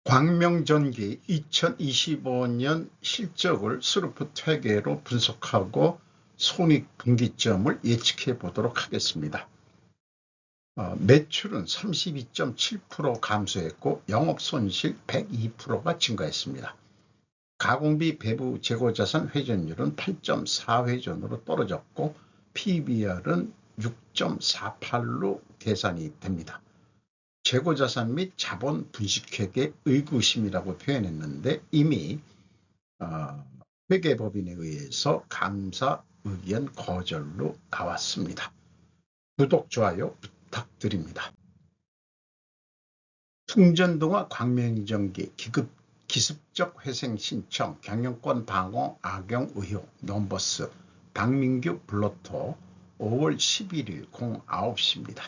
광명전기 2025년 실적을 스루프 회계로 분석하고 손익분기점을 예측해 보도록 하겠습니다. 매출은 32.7% 감소했고 영업손실 102%가 증가했습니다. 가공비 배부 재고자산 회전율은 8.4회전으로 떨어졌고 PBR은 6.48로 계산이 됩니다. 재고자산 및 자본 분식회계 의구심이라고 표현했는데 이미 회계법인에 의해서 감사 의견 거절로 나왔습니다. 구독, 좋아요 부탁드립니다. 풍전동화 광명전기 기습적 회생 신청, 경영권 방어 악용 의혹, 넘버스 박민규 블로터 5월 11일 09시입니다.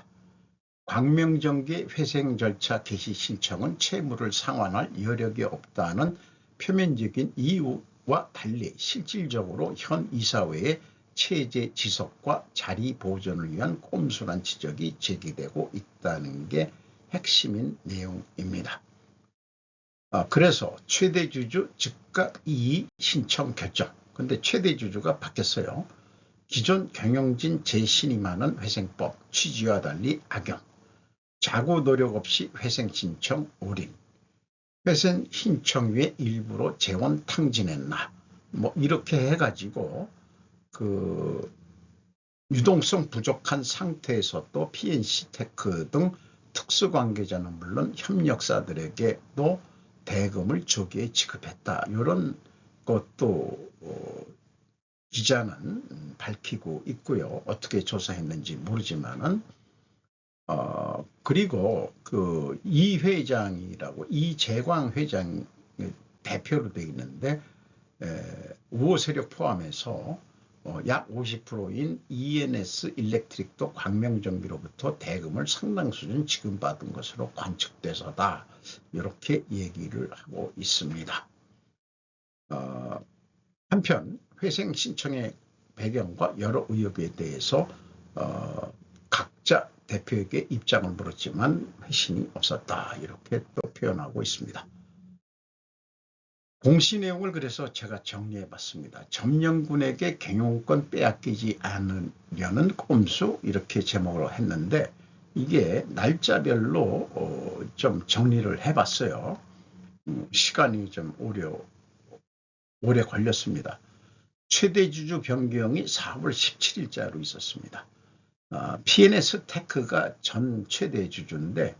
광명전기 회생 절차 개시 신청은 채무를 상환할 여력이 없다는 표면적인 이유와 달리 실질적으로 현 이사회의 체제 지속과 자리 보존을 위한 꼼수란 지적이 제기되고 있다는 게 핵심인 내용입니다. 그래서 최대주주 즉각 이의 신청 결정. 근데 최대주주가 바뀌었어요. 기존 경영진 재신임하는 회생법 취지와 달리 악용. 자구 노력 없이 회생 신청 올인. 회생 신청 위에 일부러 재원 탕진했나. 이렇게 해가지고 유동성 부족한 상태에서도 PNC테크 등 특수관계자는 물론 협력사들에게도 대금을 조기에 지급했다. 이런 것도 기자는 밝히고 있고요. 어떻게 조사했는지 모르지만은 그리고 이 회장이라고 이재광 회장이 대표로 되어 있는데 우호 세력 포함해서 약 50%인 ENS 일렉트릭도 광명전기로부터 대금을 상당 수준 지급받은 것으로 관측돼서다. 이렇게 얘기를 하고 있습니다. 한편 회생 신청의 배경과 여러 의혹에 대해서 각자 대표에게 입장을 물었지만 회신이 없었다. 이렇게 또 표현하고 있습니다. 공시 내용을 그래서 제가 정리해봤습니다. 점령군에게 경영권 빼앗기지 않으려는 꼼수 이렇게 제목으로 했는데 이게 날짜별로 좀 정리를 해봤어요. 시간이 좀 오래 걸렸습니다. 최대주주 변경이 4월 17일자로 있었습니다. PNS테크가 전 최대주주인데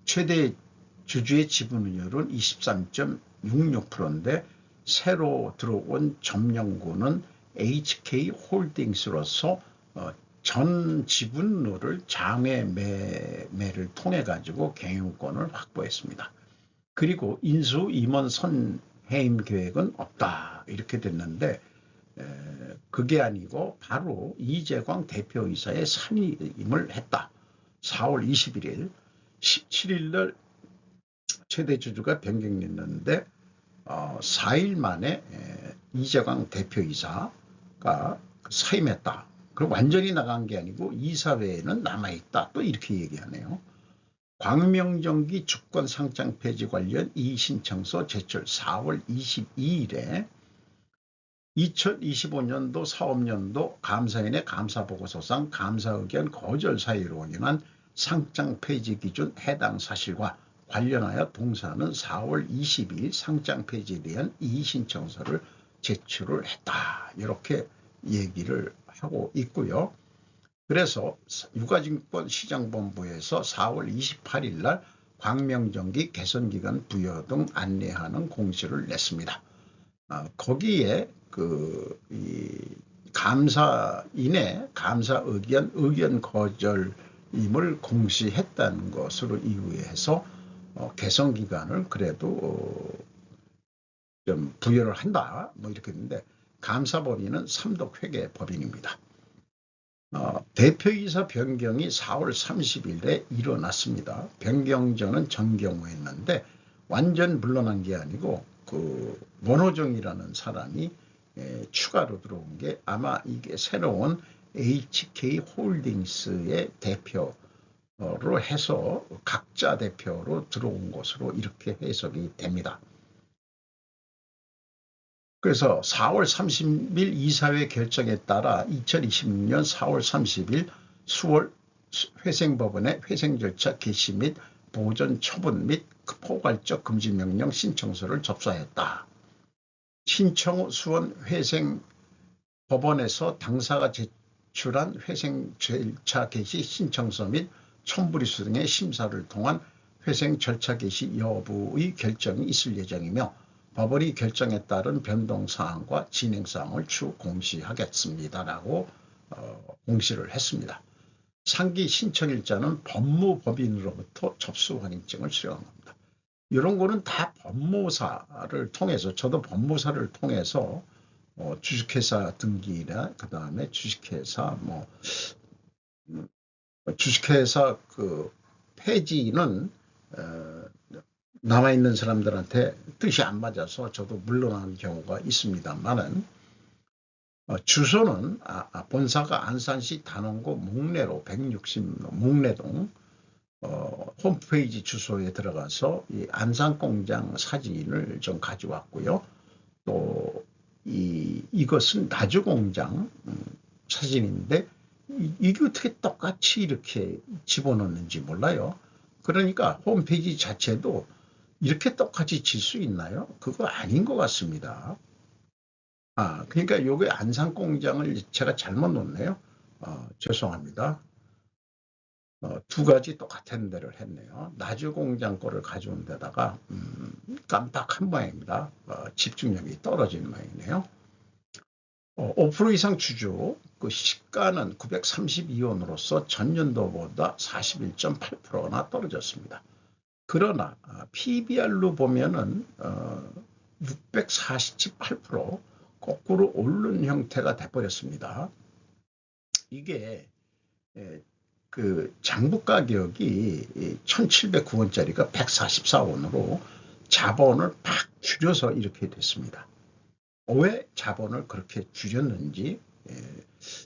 최대주주의 지분율은 23.66%인데 새로 들어온 점령군은 HK홀딩스로서 전 지분율을 장외 매매를 통해 가지고 경영권을 확보했습니다. 그리고 인수 임원 선해임 계획은 없다 이렇게 됐는데 그게 아니고 바로 이재광 대표이사의 선임을 했다. 4월 21일 17일날 최대주주가 변경됐는데 4일 만에 이재광 대표이사가 사임했다. 그럼 완전히 나간 게 아니고 이사회에는 남아있다. 또 이렇게 얘기하네요. 광명전기 주권 상장 폐지 관련 이의신청서 제출 4월 22일에 2025년도 사업연도 감사인의 감사보고서상 감사의견 거절 사유로 인한 상장 폐지 기준 해당 사실과 관련하여 동사는 4월 22일 상장 폐지에 대한 이의신청서를 제출을 했다. 이렇게 얘기를 하고 있고요. 그래서 유가증권시장본부에서 4월 28일 날 광명전기 개선기간 부여 등 안내하는 공지를 냈습니다. 거기에 이 감사인의 감사 의견 거절임을 공시했다는 것으로 이유해서 개선 기간을 그래도 좀 부여를 한다. 이렇게 했는데 감사 법인은 삼독회계 법인입니다. 대표이사 변경이 4월 30일에 일어났습니다. 변경 전은 전 경우였는데 완전 물러난 게 아니고 원호정이라는 사람이 추가로 들어온 게 아마 이게 새로운 HK홀딩스의 대표 해서 각자 대표로 들어온 것으로 이렇게 해석이 됩니다. 그래서 4월 30일 이사회 결정에 따라 2026년 4월 30일 수월 회생법원의 회생 절차 개시 및 보전 처분 및 포괄적 금지 명령 신청서를 접수하였다. 신청 후 수원 회생법원에서 당사가 제출한 회생 절차 개시 신청서 및 첨부리수 등의 심사를 통한 회생 절차 개시 여부의 결정이 있을 예정이며 법원이 결정에 따른 변동사항과 진행사항을 추후 공시하겠습니다라고 공시를 했습니다. 상기 신청일자는 법무법인으로부터 접수 확인증을 수령한 겁니다. 이런 거는 다 법무사를 통해서, 저도 법무사를 통해서 주식회사 등기나 그 다음에 주식회사 주식회사 그 폐지는 남아있는 사람들한테 뜻이 안 맞아서 저도 물러나는 경우가 있습니다만은 주소는 본사가 안산시 단원구 목내로 160로 목내동 홈페이지 주소에 들어가서 이 안산공장 사진을 좀 가져왔고요. 또 이것은 나주공장 사진인데 이게 어떻게 똑같이 이렇게 집어넣는지 몰라요. 그러니까 홈페이지 자체도 이렇게 똑같이 질 수 있나요? 그거 아닌 것 같습니다. 그러니까 요게 안산공장을 제가 잘못 놓네요. 죄송합니다. 두 가지 똑같은 데를 했네요. 나주공장 거를 가져온 데다가 깜빡한 모양입니다. 집중력이 떨어진 모양이네요. 5% 이상 주주, 그 시가는 932원으로서 전년도보다 41.8%나 떨어졌습니다. 그러나 PBR로 보면은 648% 거꾸로 오른 형태가 돼버렸습니다. 이게 그 장부 가격이 1,709원짜리가 144원으로 자본을 팍 줄여서 이렇게 됐습니다. 왜 자본을 그렇게 줄였는지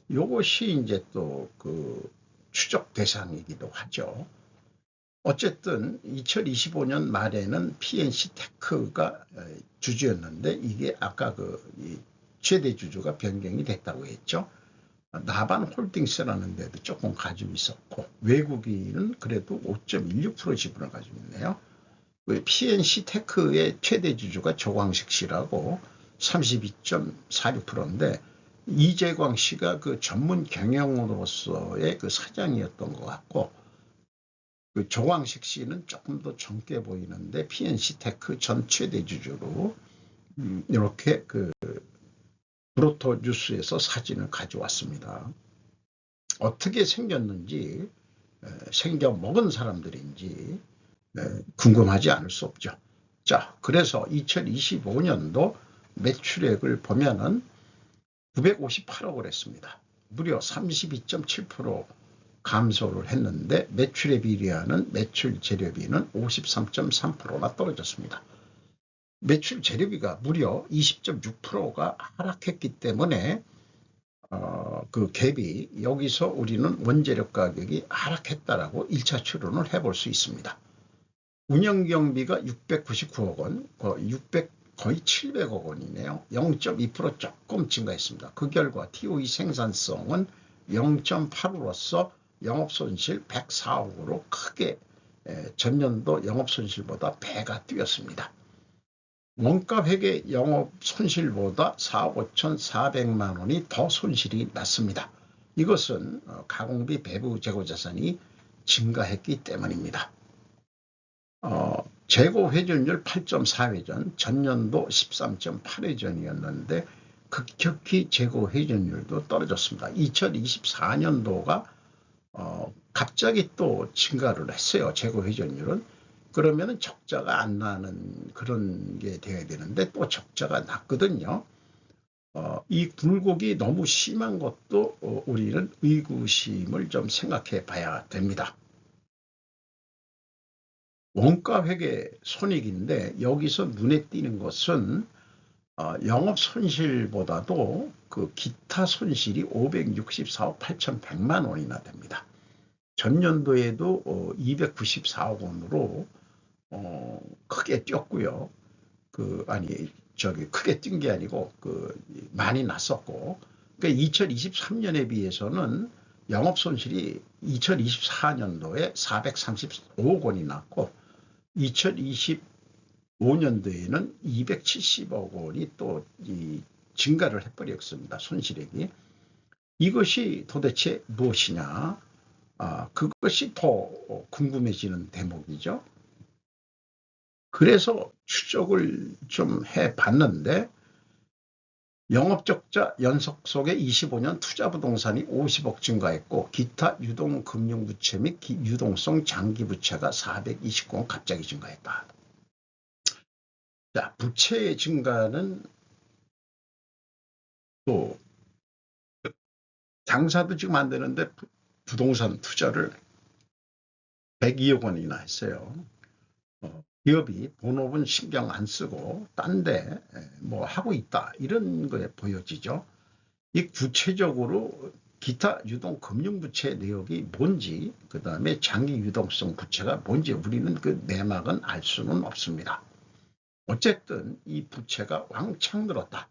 이것이 이제 또 그 추적 대상이기도 하죠. 어쨌든 2025년 말에는 PNC테크가 주주였는데 이게 아까 그 최대 주주가 변경이 됐다고 했죠. 나반홀딩스라는 데도 조금 가지고 있었고 외국인은 그래도 5.16% 지분을 가지고 있네요. PNC테크의 최대 주주가 조광식 씨라고 32.46%인데 이재광 씨가 그 전문 경영으로서의 그 사장이었던 것 같고 그 조광식 씨는 조금 더 젊게 보이는데 PNC테크 전 최대 주주로 이렇게 그 브로토 뉴스에서 사진을 가져왔습니다. 어떻게 생겼는지 생겨 먹은 사람들인지 궁금하지 않을 수 없죠. 자, 그래서 2025년도 매출액을 보면은 958억을 했습니다. 무려 32.7% 감소를 했는데 매출에 비례하는 매출 재료비는 53.3%나 떨어졌습니다. 매출 재료비가 무려 20.6%가 하락했기 때문에 그 갭이 여기서 우리는 원재료 가격이 하락했다라고 1차 추론을 해볼 수 있습니다. 운영경비가 699억 원, 거의 700억 원이네요. 0.2% 조금 증가했습니다. 그 결과 TOE 생산성은 0.8으로서 영업손실 104억으로 크게 전년도 영업손실보다 배가 뛰었습니다. 원가회계 영업손실보다 4억 5,400만 원이 더 손실이 났습니다. 이것은 가공비 배부 재고자산이 증가했기 때문입니다. 재고회전율 8.4회전, 전년도 13.8회전이었는데 급격히 재고회전율도 떨어졌습니다. 2024년도가 갑자기 또 증가를 했어요. 재고회전율은. 그러면 적자가 안 나는 그런 게 돼야 되는데 또 적자가 났거든요. 이 굴곡이 너무 심한 것도 우리는 의구심을 좀 생각해 봐야 됩니다. 원가회계 손익인데 여기서 눈에 띄는 것은 영업 손실보다도 그 기타 손실이 564억 8,100만 원이나 됩니다. 전년도에도 294억 원으로 크게 뛰었고요. 크게 뛴 게 아니고 많이 났었고, 그러니까 2023년에 비해서는 영업 손실이 2024년도에 435억 원이 났고 2025년도에는 270억 원이 또 증가를 해버렸습니다. 손실액이. 이것이 도대체 무엇이냐? 그것이 더 궁금해지는 대목이죠. 그래서 추적을 좀 해봤는데 영업적자 연속 속에 25년 투자부동산이 50억 증가했고 기타 유동금융부채 및 유동성 장기부채가 429억 갑자기 증가했다. 자, 부채의 증가는 또 장사도 지금 안 되는데 부동산 투자를 102억 원이나 했어요. 기업이 본업은 신경 안 쓰고 딴데 뭐 하고 있다 이런 거에 보여지죠. 이 구체적으로 기타 유동금융부채 내역이 뭔지, 그 다음에 장기 유동성 부채가 뭔지 우리는 그 내막은 알 수는 없습니다. 어쨌든 이 부채가 왕창 늘었다.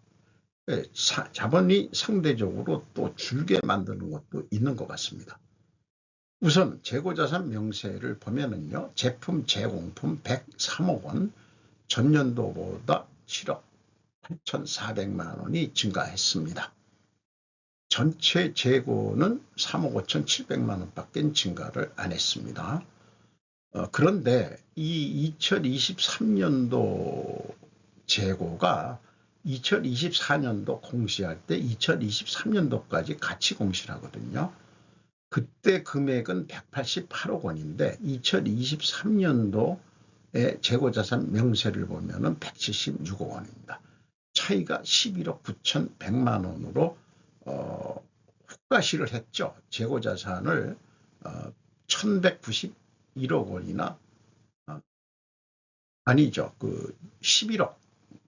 자본이 상대적으로 또 줄게 만드는 것도 있는 것 같습니다. 우선 재고자산 명세를 보면은요, 제품 재공품 103억 원, 전년도보다 7억 8,400만 원이 증가했습니다. 전체 재고는 3억 5,700만 원밖에 증가를 안 했습니다. 그런데 이 2023년도 재고가 2024년도 공시할 때 2023년도까지 같이 공시를 하거든요. 그때 금액은 188억 원인데 2023년도에 재고자산 명세를 보면은 176억 원입니다. 차이가 11억 9,100만 원으로 훅가시를 했죠. 재고자산을 1,191억 원이나 아니죠.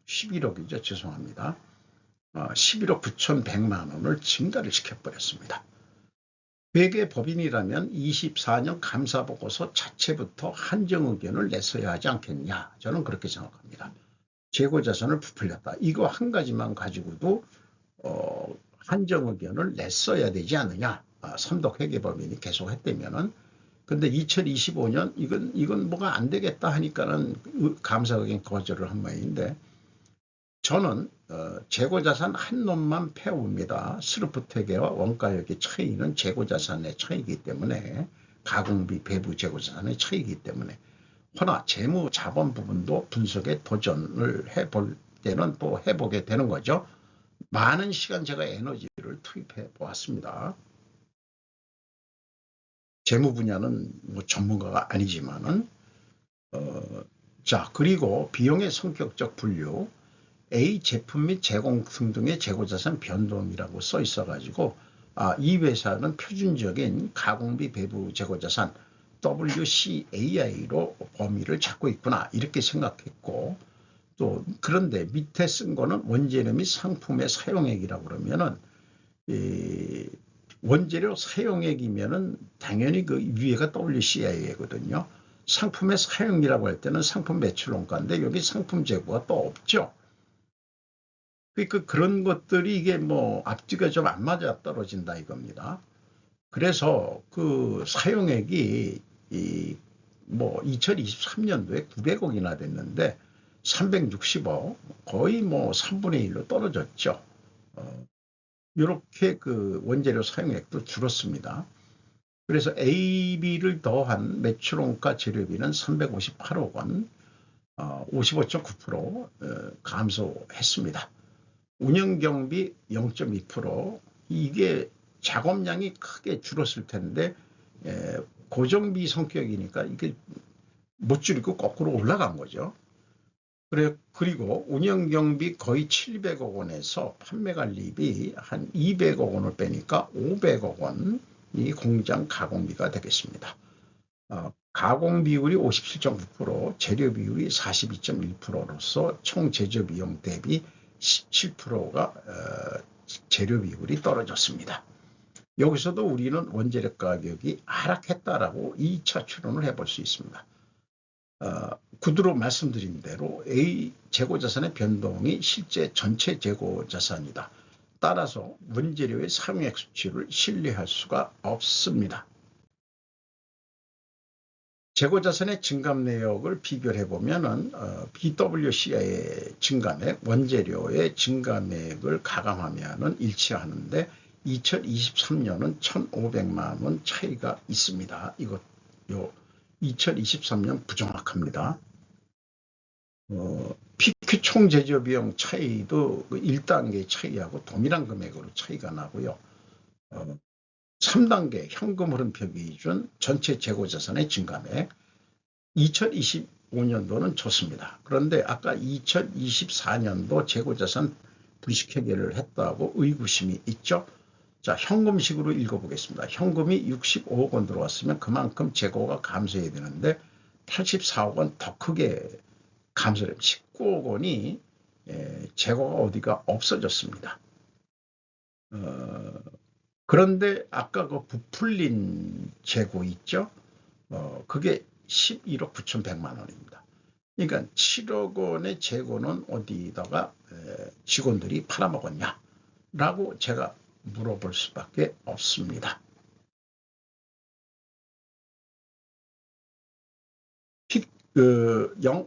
11억이죠. 죄송합니다. 11억 9,100만 원을 증가를 시켜버렸습니다. 회계 법인이라면 24년 감사보고서 자체부터 한정 의견을 냈어야 하지 않겠냐. 저는 그렇게 생각합니다. 재고자산을 부풀렸다. 이거 한 가지만 가지고도 한정 의견을 냈어야 되지 않느냐. 선덕 회계법인이 계속 했다면은. 근데 2025년 이건 뭐가 안 되겠다 하니까는 감사 의견 거절을 한 모양인데, 저는 재고자산 한 놈만 패옵니다. 스루프태계와 원가역의 차이는 재고자산의 차이이기 때문에, 가공비 배부 재고자산의 차이이기 때문에, 허나 재무 자본 부분도 분석에 도전을 해볼 때는 또 해보게 되는 거죠. 많은 시간 제가 에너지를 투입해 보았습니다. 재무 분야는 뭐 전문가가 아니지만은 자, 그리고 비용의 성격적 분류, A 제품 및 제공품 등의 재고자산 변동이라고 써 있어가지고 이 회사는 표준적인 가공비 배부 재고자산 WCAI로 범위를 잡고 있구나 이렇게 생각했고, 또 그런데 밑에 쓴 거는 원재료 및 상품의 사용액이라고 그러면은 원재료 사용액이면은 당연히 그 위에가 WCAI거든요. 상품의 사용이라고 할 때는 상품 매출원가인데 여기 상품 재고가 또 없죠. 그러니까 그런 것들이 이게 뭐 앞뒤가 좀 안 맞아 떨어진다 이겁니다. 그래서 그 사용액이 뭐 2023년도에 900억이나 됐는데 360억, 거의 뭐 3분의 1로 떨어졌죠. 이렇게 그 원재료 사용액도 줄었습니다. 그래서 AB를 더한 매출원가 재료비는 358억 원, 55.9% 감소했습니다. 운영경비 0.2%, 이게 작업량이 크게 줄었을 텐데 고정비 성격이니까 이게 못 줄이고 거꾸로 올라간 거죠. 그리고 운영경비 거의 700억 원에서 판매관리비 한 200억 원을 빼니까 500억 원이 공장 가공비가 되겠습니다. 가공 비율이 57.9%, 재료 비율이 42.1%로서 총 제조 비용 대비 17%가 재료 비율이 떨어졌습니다. 여기서도 우리는 원재료 가격이 하락했다라고 2차 추론을 해볼 수 있습니다. 구두로 말씀드린 대로 A 재고자산의 변동이 실제 전체 재고자산이다. 따라서 원재료의 사용액 수치를 신뢰할 수가 없습니다. 재고자산의 증감 내역을 비교해 보면은 BWC의 증감액, 원재료의 증감액을 가감하면은 일치하는데 2023년은 1,500만 원 차이가 있습니다. 이것 2023년 부정확합니다. PQ 총 제조 비용 차이도 1단계 차이하고 동일한 금액으로 차이가 나고요. 3단계 현금 흐름표 기준 전체 재고자산의 증감액 2025년도는 좋습니다. 그런데 아까 2024년도 재고자산 불식회계를 했다고 의구심이 있죠. 자, 현금식으로 읽어보겠습니다. 현금이 65억 원 들어왔으면 그만큼 재고가 감소해야 되는데 84억 원 더 크게 감소해요. 19억 원이 재고가 어디가 없어졌습니다. 그런데 아까 그 부풀린 재고 있죠? 그게 11억 9,100만 원입니다. 그러니까 7억 원의 재고는 어디다가 직원들이 팔아먹었냐? 라고 제가 물어볼 수밖에 없습니다.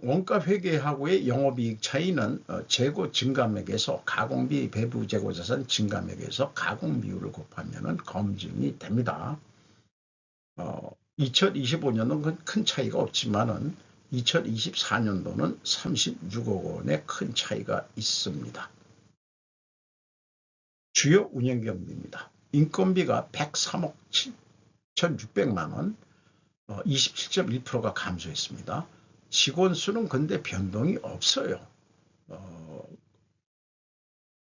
원가 회계하고의 영업이익 차이는 재고 증감액에서 가공비 배부 재고자산 증감액에서 가공 비율을 곱하면 검증이 됩니다. 2025년도는 큰 차이가 없지만은 2024년도는 36억 원의 큰 차이가 있습니다. 주요 운영 경비입니다. 인건비가 103억 7,600만 원, 27.1%가 감소했습니다. 직원 수는 근데 변동이 없어요.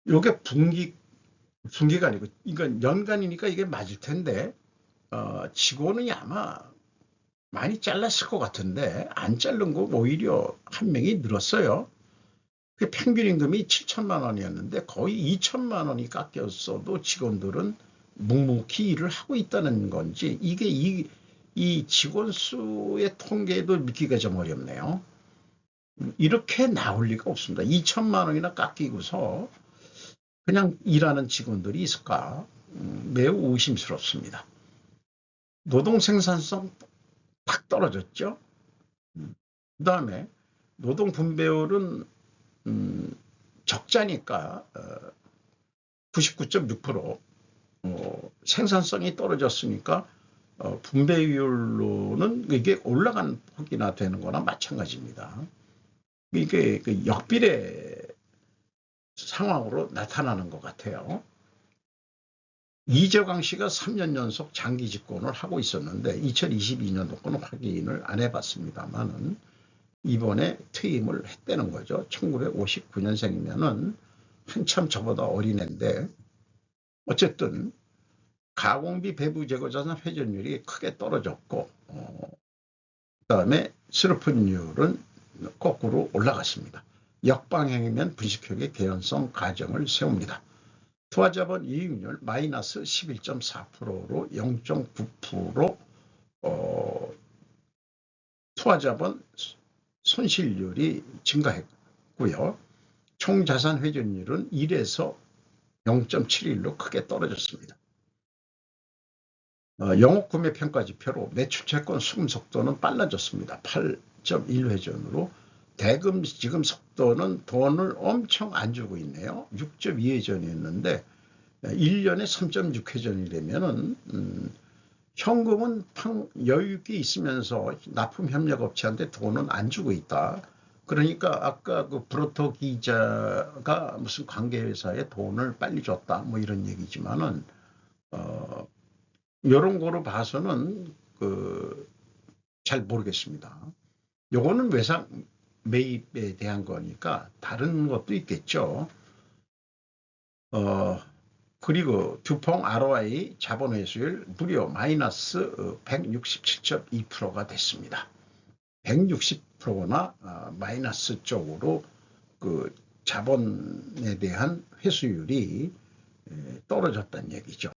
이게 분기가 아니고 이건 연간이니까 이게 맞을 텐데 직원이 아마 많이 잘랐을 것 같은데 안 자른 거 오히려 한 명이 늘었어요. 그 평균 임금이 7천만 원이었는데 거의 2천만 원이 깎였어도 직원들은 묵묵히 일을 하고 있다는 건지 이게 이 직원 수의 통계도 믿기가 좀 어렵네요. 이렇게 나올 리가 없습니다. 2천만 원이나 깎이고서 그냥 일하는 직원들이 있을까? 매우 의심스럽습니다. 노동 생산성 팍 떨어졌죠. 그 다음에 노동 분배율은 적자니까 99.6% 생산성이 떨어졌으니까 분배율로는 이게 올라간 폭이나 되는 거나 마찬가지입니다. 이게 그 역비례 상황으로 나타나는 것 같아요. 이재광 씨가 3년 연속 장기 집권을 하고 있었는데 2022년도 거는 확인을 안 해봤습니다만은 이번에 퇴임을 했다는 거죠. 1959년생이면은 한참 저보다 어린애인데 어쨌든 가공비 배부 재고자산 회전율이 크게 떨어졌고 그다음에 슬럼프율은 거꾸로 올라갔습니다. 역방향이면 분식회계 개연성 가정을 세웁니다. 투하자본 이익률 마이너스 11.4%로 0.9% 투하자본 손실률이 증가했고요. 총자산 회전율은 1에서 0.71로 크게 떨어졌습니다. 영업 구매 평가 지표로 매출 채권 수금 속도는 빨라졌습니다. 8.1회전으로 대금 지금 속도는 돈을 엄청 안 주고 있네요. 6.2회전이었는데 1년에 3.6회전이라면은 현금은 여유 있게 있으면서 납품 협력업체한테 돈은 안 주고 있다. 그러니까 아까 그 브로터 기자가 무슨 관계회사에 돈을 빨리 줬다 뭐 이런 얘기지만은 이런 거로 봐서는 잘 모르겠습니다. 요거는 외상 매입에 대한 거니까 다른 것도 있겠죠. 그리고 듀퐁 ROI 자본 회수율 무려 마이너스 167.2%가 됐습니다. 160%나 마이너스 쪽으로 그 자본에 대한 회수율이 떨어졌다는 얘기죠.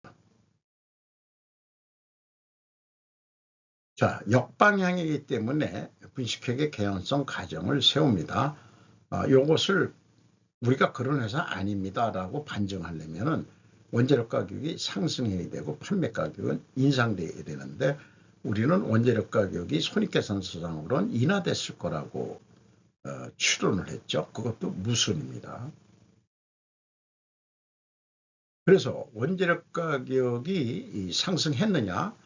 자, 역방향이기 때문에 분식회계 개연성 가정을 세웁니다. 요것을 우리가 그런 회사 아닙니다라고 반증하려면은 원재료 가격이 상승해야 되고 판매 가격은 인상돼야 되는데 우리는 원재료 가격이 손익계산서상으로는 인하됐을 거라고 추론을 했죠. 그것도 무순입니다. 그래서 원재료 가격이 상승했느냐?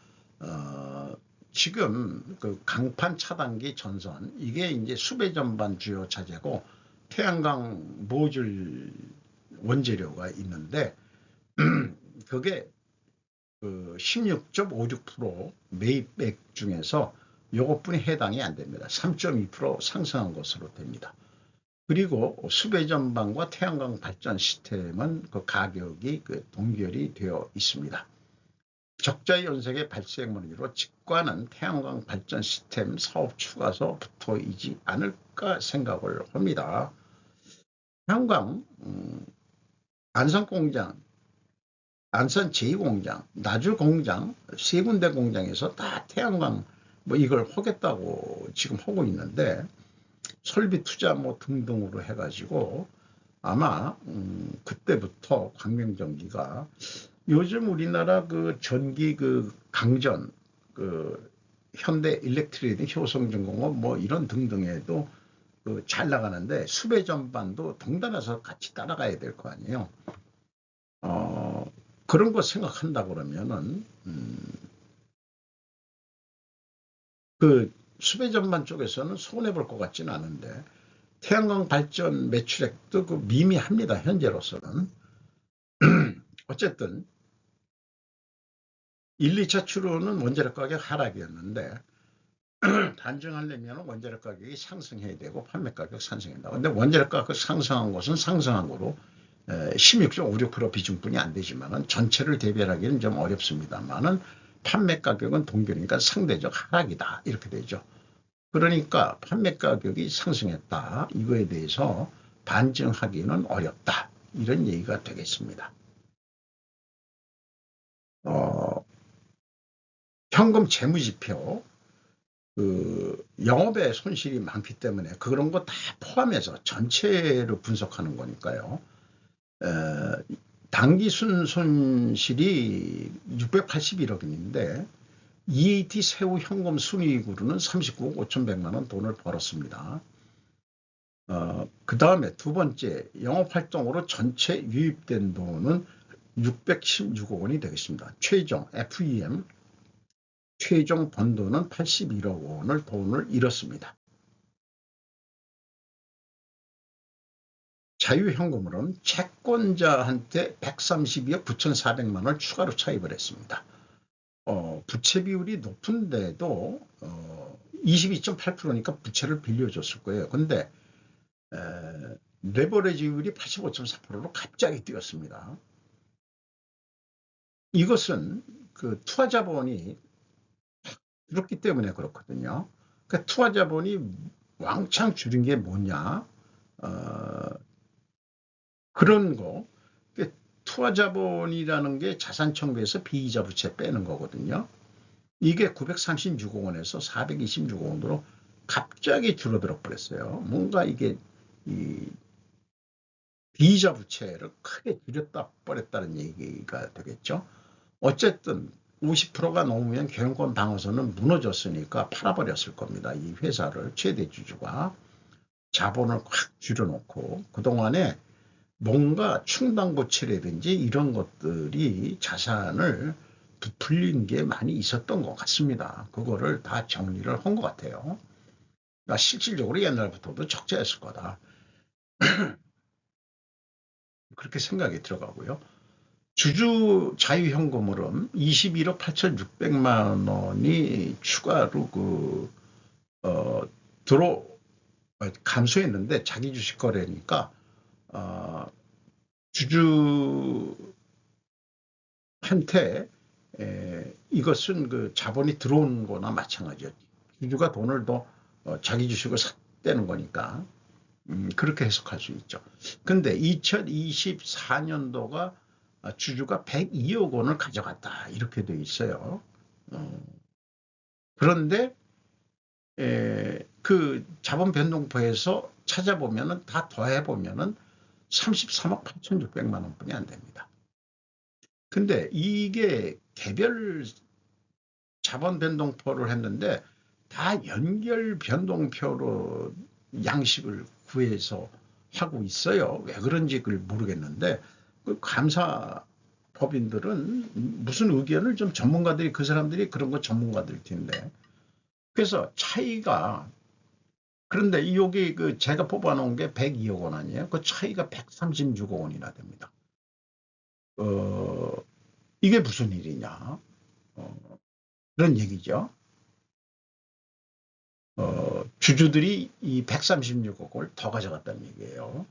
지금 그 강판 차단기 전선 이게 이제 수배 전반 주요 차제고 태양광 모듈 원재료가 있는데 그게 그 16.56% 매입액 중에서 요것뿐이 해당이 안 됩니다. 3.2% 상승한 것으로 됩니다. 그리고 수배 전방과 태양광 발전 시스템은 그 가격이 그 동결이 되어 있습니다. 적자 연색의 발생문으로 직관은 태양광 발전 시스템 사업 추가서부터이지 않을까 생각을 합니다. 태양광 안산공장, 안산 제2공장, 나주공장 세 군데 공장에서 다 태양광 뭐 이걸 하겠다고 지금 하고 있는데 설비 투자 뭐 등등으로 해가지고 아마 그때부터 광명전기가 요즘 우리나라 그 전기 그 강전 그 현대 일렉트리드 효성중공업 뭐 이런 등등에도 그 잘 나가는데 수배 전반도 동단해서 같이 따라가야 될 거 아니에요. 그런 거 생각한다 그러면은 그 수배 전반 쪽에서는 손해 볼 것 같지는 않은데 태양광 발전 매출액도 그 미미합니다. 현재로서는. 어쨌든 1, 2차 추로는 원재료 가격 하락이었는데 단정하려면 원재료 가격이 상승해야 되고 판매 가격 상승해야 된다. 근데 원재료 가격 상승한 것은 상승한 거로 16.56% 비중뿐이 안 되지만은 전체를 대별하기는 좀 어렵습니다만은 판매 가격은 동결이니까 상대적 하락이다 이렇게 되죠. 그러니까 판매 가격이 상승했다 이거에 대해서 반증하기는 어렵다 이런 얘기가 되겠습니다. 현금 재무지표 그 영업의 손실이 많기 때문에 그런 거 다 포함해서 전체를 분석하는 거니까요. 당기순 손실이 681억인데 EAT 세후 현금 순이익으로는 39억 5,100만 원 돈을 벌었습니다. 그 다음에 두 번째 영업활동으로 전체 유입된 돈은 616억 원이 되겠습니다. 최종 FEM 최종 번 돈은 81억 원을 돈을 잃었습니다. 자유현금으로는 채권자한테 132억 9,400만 원을 추가로 차입을 했습니다. 부채 비율이 높은데도 22.8%니까 부채를 빌려줬을 거예요. 근데 레버리지율이 85.4%로 갑자기 뛰었습니다. 이것은 그 투하자본이 그렇기 때문에 그렇거든요. 그러니까 투하자본이 왕창 줄인 게 뭐냐? 그런 거. 투하자본이라는 게 자산청구에서 비이자 부채 빼는 거거든요. 이게 936억 원에서 426억 원으로 갑자기 줄어들어 버렸어요. 뭔가 이게 이 비이자 부채를 크게 줄였다 버렸다는 얘기가 되겠죠. 어쨌든 50%가 넘으면 경영권 방어선은 무너졌으니까 팔아버렸을 겁니다. 이 회사를 최대 주주가 자본을 확 줄여놓고 그동안에 뭔가 충당부채라든지 이런 것들이 자산을 부풀린 게 많이 있었던 것 같습니다. 그거를 다 정리를 한 것 같아요. 그러니까 실질적으로 옛날부터도 적자였을 거다. 그렇게 생각이 들어가고요. 주주 자유현금으로 21억 8,600만 원이 추가로 감소했는데 자기 주식 거래니까 주주한테 이것은 그 자본이 들어오는 거나 마찬가지죠. 주주가 돈을 더 자기 주식을 샀다는 거니까 그렇게 해석할 수 있죠. 근데 2024년도가 주주가 102억 원을 가져갔다 이렇게 돼 있어요. 그런데 그 자본 변동포에서 찾아보면은 다 더해보면은 33억 8,600만 원뿐이 안 됩니다. 근데 이게 개별 자본 변동표를 했는데 다 연결 변동표로 양식을 구해서 하고 있어요. 왜 그런지 그걸 모르겠는데 그 감사 법인들은 무슨 의견을 좀 전문가들이 그 사람들이 그런 거 전문가들 텐데 그래서 차이가 그런데 여기 그 제가 뽑아놓은 게 102억 원 아니에요? 그 차이가 136억 원이나 됩니다. 이게 무슨 일이냐? 그런 얘기죠. 주주들이 이 136억을 더 가져갔다는 얘기예요.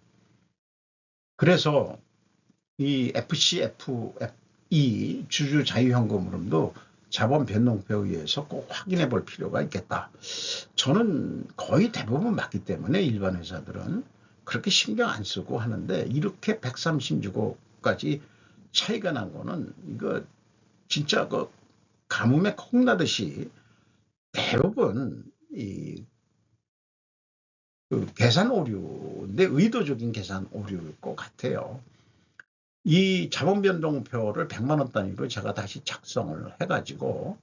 그래서 이 FCFE 주주 자유현금 흐름도 자본 변동표에 의해서 꼭 확인해 볼 필요가 있겠다. 저는 거의 대부분 맞기 때문에 일반 회사들은 그렇게 신경 안 쓰고 하는데 이렇게 136억까지 차이가 난 거는 이거 진짜 그 가뭄에 콩나듯이 대부분 그 계산 오류인데 의도적인 계산 오류일 것 같아요. 이 자본 변동표를 100만 원 단위로 제가 다시 작성을 해가지고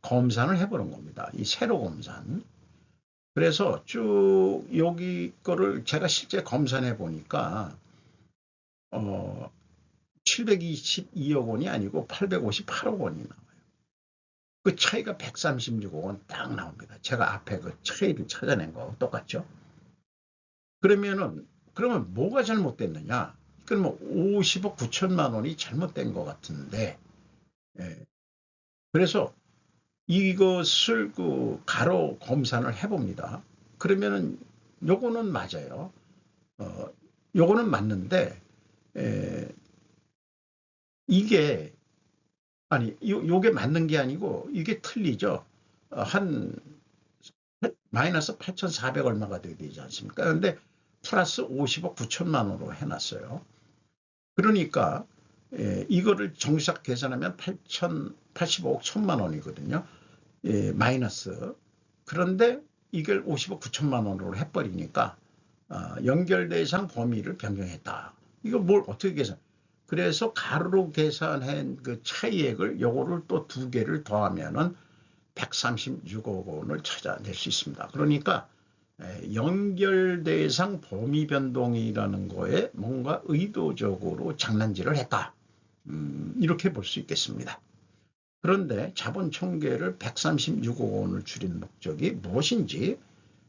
검산을 해보는 겁니다. 이 세로 검산. 그래서 쭉 여기 거를 제가 실제 검산해 보니까 722억 원이 아니고 858억 원이 나와요. 그 차이가 136억 원 딱 나옵니다. 제가 앞에 그 차이를 찾아낸 거 똑같죠? 그러면 뭐가 잘못됐느냐? 그러면 50억 9천만 원이 잘못된 것 같은데, 예. 그래서 이것을 그 가로 검산을 해봅니다. 그러면은 요거는 맞아요. 요거는 맞는데, 에, 이게 요게 맞는 게 아니고 이게 틀리죠. 한 마이너스 8,400 얼마가 돼야 되지 않습니까? 그런데 플러스 50억 9천만 원으로 해놨어요. 그러니까 이거를 정sak 계산하면 85억 1천만 원이거든요. 마이너스. 그런데 이걸 50억 9천만 원으로 해버리니까 연결 대상 범위를 변경했다. 이거 뭘 어떻게 계산? 그래서 가로로 계산한 그 차이액을 요거를 또 두 개를 더하면은 136억 원을 찾아낼 수 있습니다. 그러니까 연결 대상 범위 변동이라는 거에 뭔가 의도적으로 장난질을 했다. 이렇게 볼 수 있겠습니다. 그런데 자본 총계를 136억 원을 줄인 목적이 무엇인지,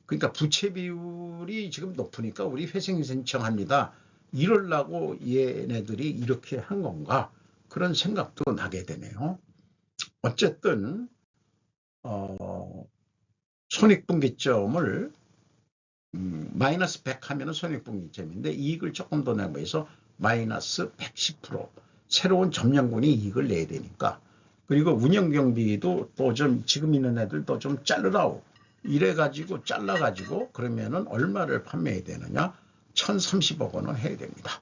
그러니까 부채 비율이 지금 높으니까 우리 회생 신청합니다. 이럴라고 얘네들이 이렇게 한 건가? 그런 생각도 나게 되네요. 어쨌든 손익분기점을 마이너스 100 하면 손익분기점인데 이익을 조금 더 내고 해서 마이너스 110% 새로운 점령군이 이익을 내야 되니까, 그리고 운영경비도 또 좀 지금 있는 애들도 좀 자르라고 이래가지고 잘라가지고 그러면은 얼마를 판매해야 되느냐? 1,030억 원을 해야 됩니다.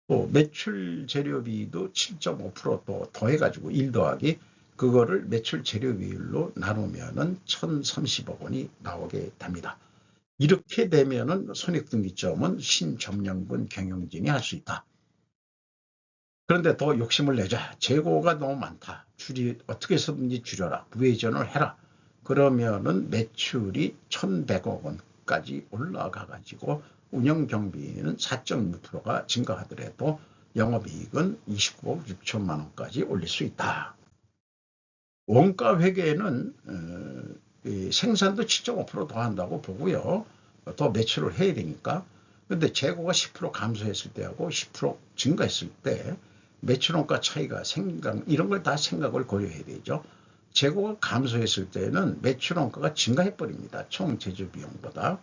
또 매출 재료비도 7.5% 더 해가지고 1 더하기 그거를 매출 재료비율로 나누면은 1,030억 원이 나오게 됩니다. 이렇게 되면은 손익분기점은 신점령분 경영진이 할 수 있다. 그런데 더 욕심을 내자. 재고가 너무 많다. 어떻게 해서든지 줄여라. 부회전을 해라. 그러면은 매출이 1,100억 원까지 올라가 가지고 운영경비는 4.6%가 증가하더라도 영업이익은 29억 6천만 원까지 올릴 수 있다. 원가 회계는 생산도 7.5% 더 한다고 보고요. 더 매출을 해야 되니까. 그런데 재고가 10% 감소했을 때하고 10% 증가했을 때 매출 원가 차이가 이런 걸 다 생각을 고려해야 되죠. 재고가 감소했을 때는 매출 원가가 증가해 버립니다. 총 제조 비용보다.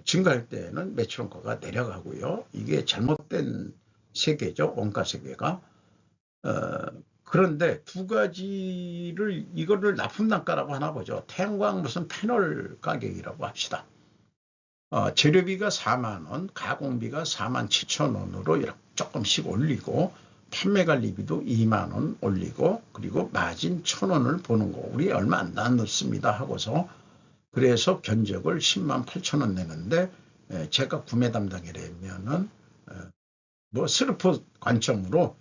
증가할 때는 매출 원가가 내려가고요. 이게 잘못된 세계죠. 원가 세계가. 그런데 두 가지를 이거를 납품단가라고 하나 보죠. 태양광 무슨 패널 가격이라고 합시다. 재료비가 4만 원, 가공비가 4만 7천 원으로 조금씩 올리고 판매 관리비도 2만 원 올리고 그리고 마진 1,000원을 보는 거 우리 얼마 안 넣습니다 하고서 그래서 견적을 10만 8천 원 내는데 제가 구매 담당이라면은 뭐 스르프 관점으로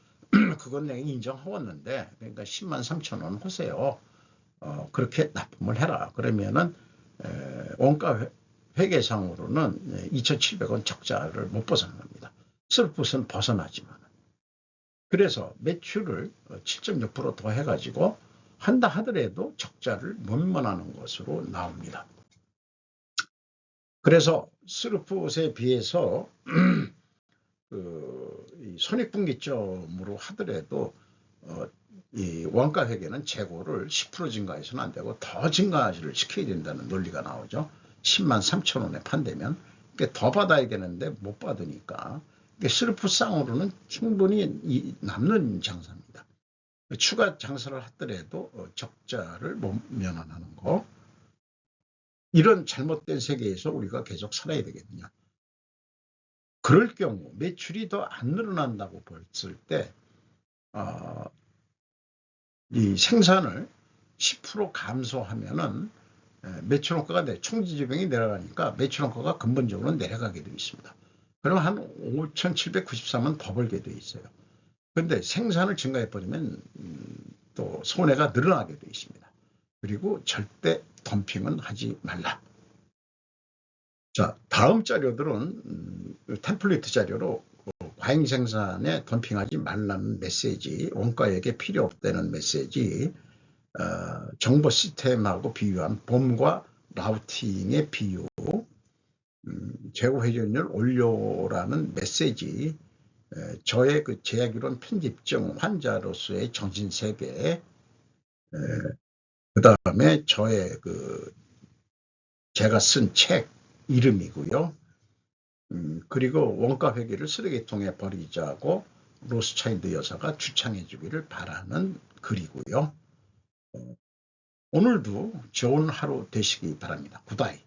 그건 내가 인정하겠는데 그러니까 10만 3천 원 하세요. 그렇게 납품을 해라. 그러면은 원가 회계상으로는 2,700원 적자를 못 벗어납니다. 스르프는 벗어나지만. 그래서 매출을 7.6% 더 해가지고 한다 하더라도 적자를 못 면하는 것으로 나옵니다. 그래서 스루풋에 비해서 이 손익분기점으로 하더라도 이 원가 회계는 재고를 10% 증가해서는 안 되고 더 증가를 시켜야 된다는 논리가 나오죠. 10만 3천 원에 판다면 더 받아야 되는데 못 받으니까 스루풋상으로는 충분히 남는 장사입니다. 추가 장사를 하더라도 적자를 못 면하는 거. 이런 잘못된 세계에서 우리가 계속 살아야 되거든요. 그럴 경우 매출이 더 안 늘어난다고 봤을 때 이 생산을 10% 감소하면은 매출 원가가 총지주병이 내려가니까 매출 원가가 근본적으로 내려가게 되어 있습니다. 그럼 한 5,793원 더 벌게 되어 있어요. 그런데 생산을 증가해버리면 또 손해가 늘어나게 되어 있습니다. 그리고 절대 덤핑은 하지 말라. 자, 다음 자료들은 템플릿 자료로 과잉 생산에 덤핑하지 말라는 메시지, 원가액에 필요 없다는 메시지, 정보 시스템하고 비유한 봄과 라우팅의 비유, 재고 회전율 올려라는 메시지, 저의 그 제약이론 편집증 환자로서의 정신세계, 그 다음에 저의 제가 쓴 책 이름이고요. 그리고 원가 회계를 쓰레기통에 버리자고 로스차일드 여사가 주창해 주기를 바라는 글이고요. 오늘도 좋은 하루 되시기 바랍니다. 굿바이.